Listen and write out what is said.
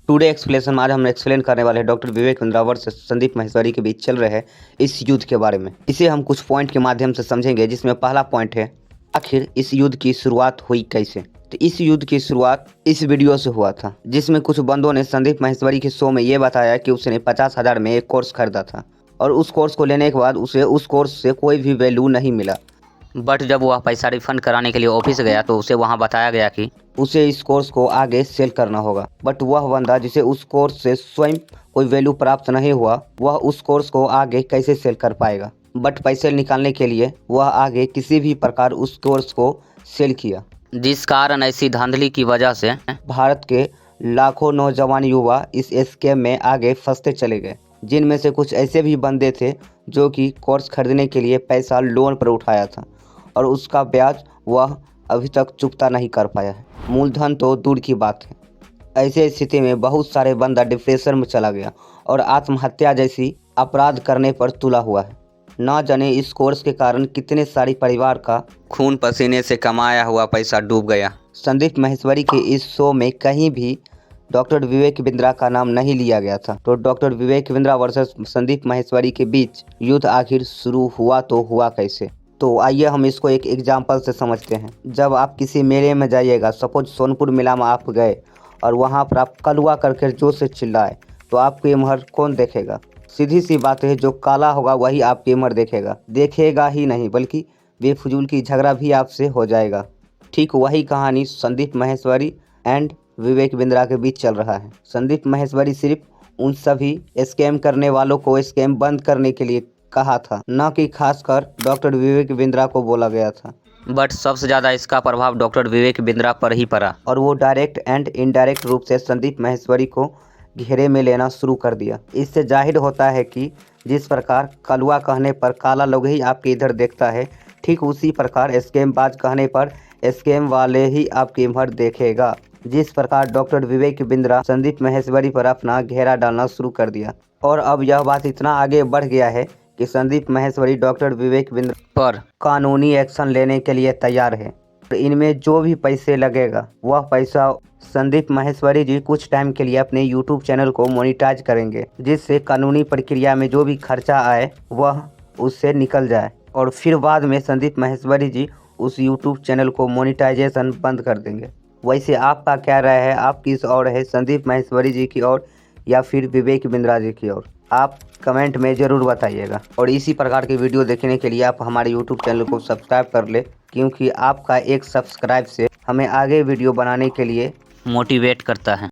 Today explanation में आज हम एक्सप्लेन करने वाले हैं डॉक्टर विवेक बिंद्रा वर्सेस संदीप माहेश्वरी के बीच चल रहे हैं इस युद्ध के बारे में। इसे हम कुछ पॉइंट के माध्यम से समझेंगे, जिसमें पहला पॉइंट है आखिर इस युद्ध की शुरुआत हुई कैसे। तो इस युद्ध की शुरुआत इस वीडियो से हुआ था, जिसमें कुछ बंदों ने संदीप माहेश्वरी के शो में ये बताया कि उसने 50,000 में एक कोर्स खरीदा था और उस कोर्स को लेने के बाद उसे उस कोर्स से कोई भी वैल्यू नहीं मिला। बट जब वह पैसा रिफंड कराने के लिए ऑफिस गया तो उसे वहां बताया गया कि उसे इस कोर्स को आगे सेल करना होगा। बट वह बंदा जिसे उस कोर्स से स्वयं कोई वैल्यू प्राप्त नहीं हुआ, वह उस कोर्स को आगे कैसे सेल कर पाएगा। बट पैसे निकालने के लिए वह आगे किसी भी प्रकार उस कोर्स को सेल किया, जिस कारण ऐसी धांधली की वजह से भारत के लाखों नौजवान युवा इस स्कैम में आगे फंसते चले गए, जिनमें से कुछ ऐसे भी बंदे थे जो कि कोर्स खरीदने के लिए पैसा लोन पर उठाया था और उसका ब्याज वह अभी तक चुकता नहीं कर पाया है। मूलधन तो दूर की बात है। ऐसे स्थिति में बहुत सारे बंदा डिप्रेशन में चला गया और आत्महत्या जैसी अपराध करने पर तुला हुआ है। ना जाने इस कोर्स के कारण कितने सारे परिवार का खून पसीने से कमाया हुआ पैसा डूब गया। संदीप माहेश्वरी के इस शो में कहीं भी डॉक्टर विवेक बिंद्रा का नाम नहीं लिया गया था। तो डॉक्टर विवेक बिंद्रा वर्सेस संदीप माहेश्वरी के बीच युद्ध आखिर शुरू हुआ तो हुआ कैसे। तो आइए हम इसको एक एग्जाम्पल से समझते हैं। जब आप किसी मेले में जाइएगा, सपोज सोनपुर मेला में आप गए और वहाँ पर आप कलवा करके जोर से चिल्लाए, तो आपको इमहर कौन देखेगा। सीधी सी बात है, जो काला होगा वही आपके इमहर देखेगा ही नहीं, बल्कि बेफजूल की झगड़ा भी आपसे हो जाएगा। ठीक वही कहानी संदीप माहेश्वरी एंड विवेक बिंद्रा के बीच चल रहा है। संदीप माहेश्वरी सिर्फ उन सभी स्कैम करने वालों को स्कैम बंद करने के लिए कहा था, न कि खासकर डॉक्टर विवेक बिंद्रा को बोला गया था। बट सबसे ज़्यादा इसका प्रभाव डॉक्टर विवेक बिंद्रा पर ही पड़ा और वो डायरेक्ट एंड इनडायरेक्ट रूप से संदीप माहेश्वरी को घेरे में लेना शुरू कर दिया। इससे जाहिर होता है कि जिस प्रकार कलवा कहने पर काला लोग ही आपके इधर देखता है, ठीक उसी प्रकार स्कैमबाज कहने पर स्कैम वाले ही आपके इधर देखेगा। जिस प्रकार डॉक्टर विवेक बिंद्रा संदीप माहेश्वरी पर अपना घेरा डालना शुरू कर दिया और अब यह बात इतना आगे बढ़ गया है कि संदीप माहेश्वरी डॉक्टर विवेक बिंद्रा पर कानूनी एक्शन लेने के लिए तैयार है। इनमें जो भी पैसे लगेगा वह पैसा संदीप माहेश्वरी जी कुछ टाइम के लिए अपने यूट्यूब चैनल को मोनेटाइज करेंगे, जिससे कानूनी प्रक्रिया में जो भी खर्चा आए वह उससे निकल जाए और फिर बाद में संदीप माहेश्वरी जी उस यूट्यूब चैनल को मोनेटाइजेशन बंद कर देंगे। वैसे आपका क्या राय है, आप किस ओर है, संदीप माहेश्वरी जी की ओर या फिर विवेक बिंद्रा जी की ओर? आप कमेंट में ज़रूर बताइएगा। और इसी प्रकार की वीडियो देखने के लिए आप हमारे यूट्यूब चैनल को सब्सक्राइब कर ले, क्योंकि आपका एक सब्सक्राइब से हमें आगे वीडियो बनाने के लिए मोटिवेट करता है।